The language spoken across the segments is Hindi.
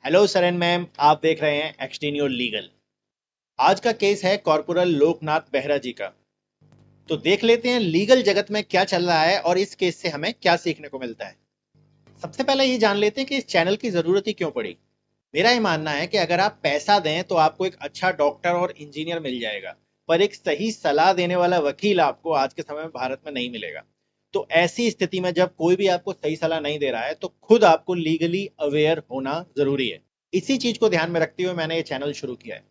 हेलो सरन मैम, आप देख रहे हैं एक्सटीन्योर लीगल। आज का केस है कॉर्पोरल लोकनाथ बेहरा जी का। तो देख लेते हैं लीगल जगत में क्या चल रहा है और इस केस से हमें क्या सीखने को मिलता है। सबसे पहले ये जान लेते हैं कि इस चैनल की जरूरत ही क्यों पड़ी। मेरा ये मानना है कि अगर आप पैसा दें तो आपको एक अच्छा डॉक्टर और इंजीनियर मिल जाएगा, पर एक सही सलाह देने वाला वकील आपको आज के समय में भारत में नहीं मिलेगा। तो ऐसी स्थिति में जब कोई भी आपको सही सलाह नहीं दे रहा है तो खुद आपको लीगली अवेयर होना जरूरी है। इसी चीज को ध्यान में रखते हुए मैंने ये चैनल शुरू किया है।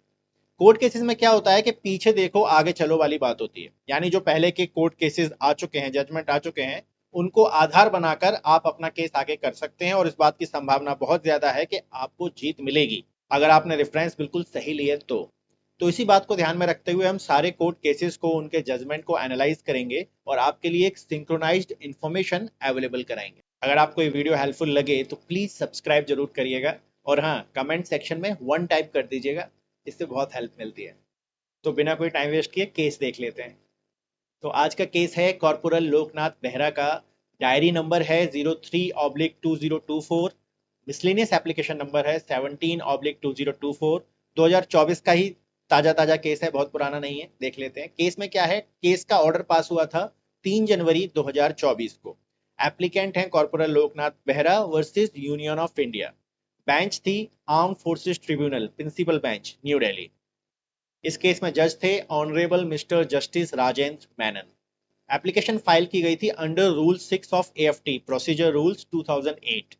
कोर्ट केसेस में क्या होता है कि पीछे देखो आगे चलो वाली बात होती है, यानी जो पहले के कोर्ट केसेस आ चुके हैं, जजमेंट आ चुके हैं, उनको आधार बनाकर आप अपना केस आगे कर सकते हैं और इस बात की संभावना बहुत ज्यादा है कि आपको जीत मिलेगी अगर आपने रेफरेंस बिल्कुल सही लिए तो इसी बात को ध्यान में रखते हुए हम सारे कोर्ट केसेस को, उनके जजमेंट को एनालाइज करेंगे और आपके लिए एक सिंक्रोनाइज्ड इंफॉर्मेशन अवेलेबल कराएंगे। अगर आपको ये वीडियो हेल्पफुल लगे तो प्लीज सब्सक्राइब जरूर करिएगा और हाँ, कमेंट सेक्शन में वन टाइप कर दीजिएगा, इससे बहुत हेल्प मिलती है। तो बिना कोई टाइम वेस्ट किए केस देख लेते हैं। तो आज का केस है कॉर्पोरल लोकनाथ बेहरा का। डायरी नंबर है 03/2024। मिसलेनियस एप्लीकेशन नंबर है 17/2024। 2024 का ही ताजा ताजा केस है, बहुत पुराना नहीं है। देख लेते हैं केस में क्या है। केस का ऑर्डर पास हुआ था 3 जनवरी 2024 को। एप्लीकेंट है corporal Loknath Behera versus union of India. Bench थी armed forces tribunal, principal bench, new Delhi. इस केस में जज थे honourable Mr Justice Rajendra Menon. Application file की गई थी under rule 6 of AFT procedure rules 2008।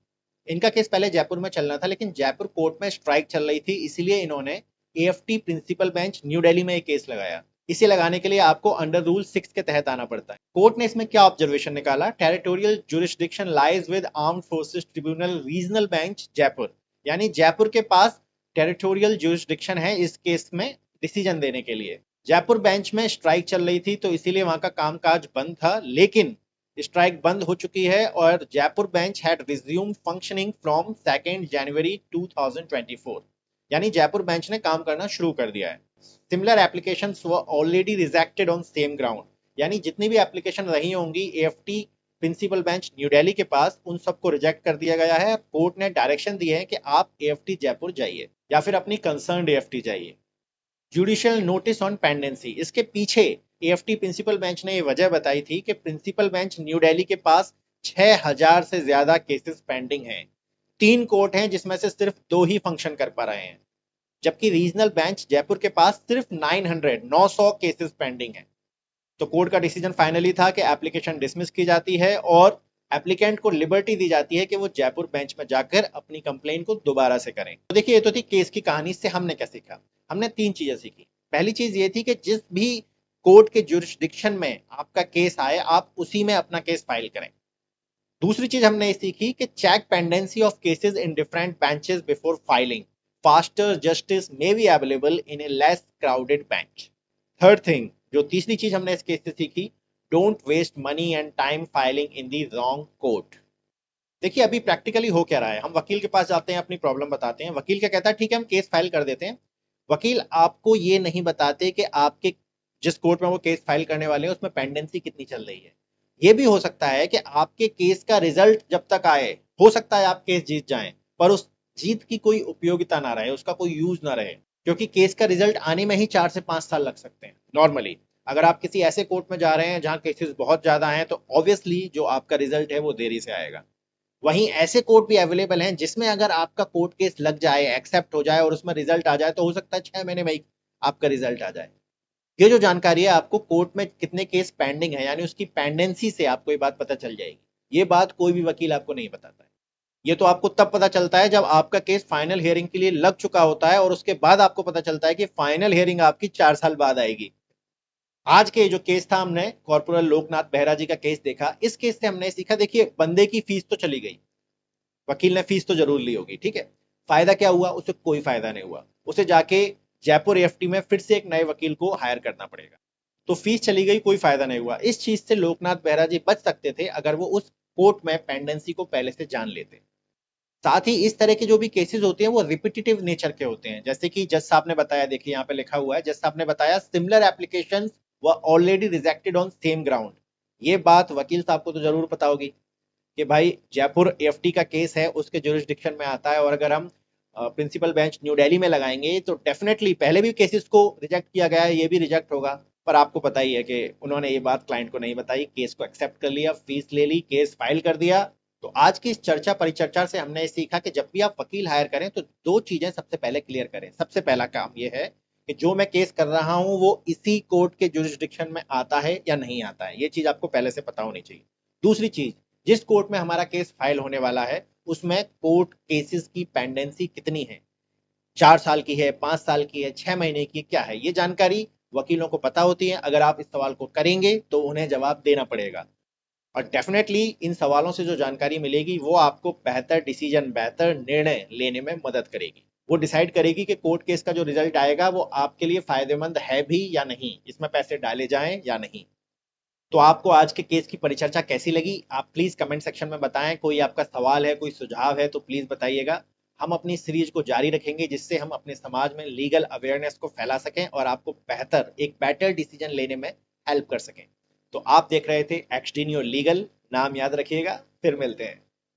इनका केस पहले जयपुर में चलना था, लेकिन जयपुर कोर्ट में स्ट्राइक चल रही थी, इसीलिए इन्होंने AFT principal bench new Delhi में एक केस लगाया। इसे लगाने के लिए आपको अंडर रूल 6 के तहत आना पड़ता है। कोर्ट ने इसमें क्या ऑब्जर्वेशन निकाला। Territorial jurisdiction lies with armed forces tribunal regional bench Jaipur, यानी जयपुर के पास टेरिटोरियल जुरिस्डिक्शन है इस केस में डिसीजन देने के लिए। जयपुर बेंच में स्ट्राइक चल रही थी तो इसीलिए वहां का कामकाज बंद था, लेकिन स्ट्राइक बंद हो चुकी है और Jaipur bench had resume functioning from 2 जनवरी 2024, यानी जयपुर बेंच ने काम करना शुरू कर दिया है। Similar applications were already rejected on same ground, यानी जितनी भी एप्लीकेशन रही होंगी AFT principal bench new Delhi के पास, उन सबको रिजेक्ट कर दिया गया है। कोर्ट ने डायरेक्शन दी है कि आप एएफटी जयपुर जाइए या फिर अपनी कंसर्न एएफटी जाइए। जुडिशियल नोटिस ऑन पेंडेंसी, इसके पीछे एएफटी प्रिंसिपल बेंच ने ये वजह बताई थी कि प्रिंसिपल बेंच न्यू दिल्ली के पास 6000 से ज्यादा केसेस पेंडिंग हैं। 3 कोर्ट हैं जिसमें से सिर्फ 2 ही फंक्शन कर पा रहे हैं, जबकि रीजनल बेंच जयपुर के पास सिर्फ 900 केसेस पेंडिंग हैं। तो कोर्ट का डिसीजन फाइनली था कि एप्लीकेशन डिसमिस की जाती है और एप्लीकेंट को लिबर्टी दी जाती है कि वो जयपुर बेंच में जाकर अपनी कंप्लेन को दोबारा से करें। तो देखिए, ये तो थी केस की कहानी। से हमने क्या सीखा। हमने 3 चीजें सीखी। पहली चीज ये थी कि जिस भी कोर्ट के जुरिस्डिक्शन में आपका केस आए, आप उसी में अपना केस फाइल करें। दूसरी चीज हमने ये सीखी कि check pendency of cases in different benches before filing. Faster justice may be available in a less crowded bench. Third thing, जो तीसरी चीज हमने इस केस से सीखी, don't waste money and time filing in the wrong court. देखिए, अभी प्रैक्टिकली हो क्या रहा है। हम वकील के पास जाते हैं, अपनी प्रॉब्लम बताते हैं, वकील क्या कहता है, ठीक है हम केस फाइल कर देते हैं। वकील आपको ये नहीं बताते कि आपके जिस कोर्ट में वो केस फाइल करने वाले हैं उसमें पेंडेंसी कितनी चल रही है। ये भी हो सकता है कि आपके केस का रिजल्ट जब तक आए, हो सकता है आप केस जीत जाएं, पर उस जीत की कोई उपयोगिता ना रहे, उसका कोई यूज ना रहे, क्योंकि केस का रिजल्ट आने में ही 4 से 5 साल लग सकते हैं नॉर्मली। अगर आप किसी ऐसे कोर्ट में जा रहे हैं जहां केसेस बहुत ज्यादा हैं तो ऑब्वियसली जो आपका रिजल्ट है वो देरी से आएगा। वहीं ऐसे कोर्ट भी अवेलेबल हैं जिसमें अगर आपका कोर्ट केस लग जाए, एक्सेप्ट हो जाए और उसमें रिजल्ट आ जाए तो हो सकता है 6 महीने में ही आपका रिजल्ट आ जाए। ये जो जानकारी है, आपको कोर्ट में कितने केस पेंडिंग है यानी उसकी पेंडेंसी से आपको ये बात पता चल जाएगी। ये बात कोई भी वकील आपको नहीं बताता है। ये तो आपको तब पता चलता है जब आपका केस फाइनल हियरिंग के लिए लग चुका होता है और उसके बाद आपको पता चलता है कि फाइनल हियरिंग आपकी 4 साल बाद आएगी। आज के जो केस था, हमने कॉर्पोरल लोकनाथ बेहरा जी का केस देखा। इस केस से हमने सीखा, देखिए बंदे की फीस तो चली गई, वकील ने फीस तो जरूर ली होगी, ठीक है। फायदा क्या हुआ, उसे कोई फायदा नहीं हुआ। उसे जाके जयपुर एएफटी में फिर से एक नए वकील को हायर करना पड़ेगा। तो फीस चली गई, कोई फायदा नहीं हुआ। इस चीज से लोकनाथ बेहरा जी बच सकते थे अगर वो उस कोर्ट में पेंडेंसी को पहले से जान लेते। साथ ही इस तरह के जो भी केसेस होते हैं वो रिपीटेटिव नेचर के होते हैं, जैसे कि जज साहब ने बताया, देखिए यहाँ पे लिखा हुआ है, जज साहब ने बताया similar applications were already rejected on same ground. ये बात वकील साहब को तो जरूर पता होगी कि भाई जयपुर एएफटी का केस है, उसके जुरिस्डिक्शन में आता है और अगर हम प्रिंसिपल बेंच न्यू दिल्ली में लगाएंगे तो डेफिनेटली, पहले भी केसेस को रिजेक्ट किया गया है, ये भी रिजेक्ट होगा, पर आपको पता ही है कि उन्होंने ये बात क्लाइंट को नहीं बताई, केस को एक्सेप्ट कर लिया, फीस ले ली, केस फाइल कर दिया। तो आज की इस चर्चा परिचर्चा से हमने ये सीखा कि जब भी आप वकील हायर करें तो दो चीजें सबसे पहले क्लियर करें। सबसे पहला काम ये है कि जो मैं केस कर रहा हूं वो इसी कोर्ट के जुरिस्डिक्शन में आता है या नहीं आता है, ये चीज आपको पहले से पता होनी चाहिए। दूसरी चीज, जिस कोर्ट में हमारा केस फाइल होने वाला है उसमें कोर्ट केसेस की पेंडेंसी कितनी है, 4 साल की है, 5 साल की है, 6 महीने की, क्या है, ये जानकारी वकीलों को पता होती है। अगर आप इस सवाल को करेंगे तो उन्हें जवाब देना पड़ेगा, और डेफिनेटली इन सवालों से जो जानकारी मिलेगी वो आपको बेहतर डिसीजन, बेहतर निर्णय लेने में मदद करेगी। वो डिसाइड करेगी कि कोर्ट केस का जो रिजल्ट आएगा वो आपके लिए फायदेमंद है भी या नहीं, इसमें पैसे डाले जाएं या नहीं। तो आपको आज के केस की परिचर्चा कैसी लगी, आप प्लीज कमेंट सेक्शन में बताएं। कोई आपका सवाल है, कोई सुझाव है तो प्लीज बताइएगा। हम अपनी सीरीज को जारी रखेंगे जिससे हम अपने समाज में लीगल अवेयरनेस को फैला सकें और आपको एक बेटर डिसीजन लेने में हेल्प कर सकें। तो आप देख रहे थे एक्सडीनियो लीगल, नाम याद रखिएगा, फिर मिलते हैं।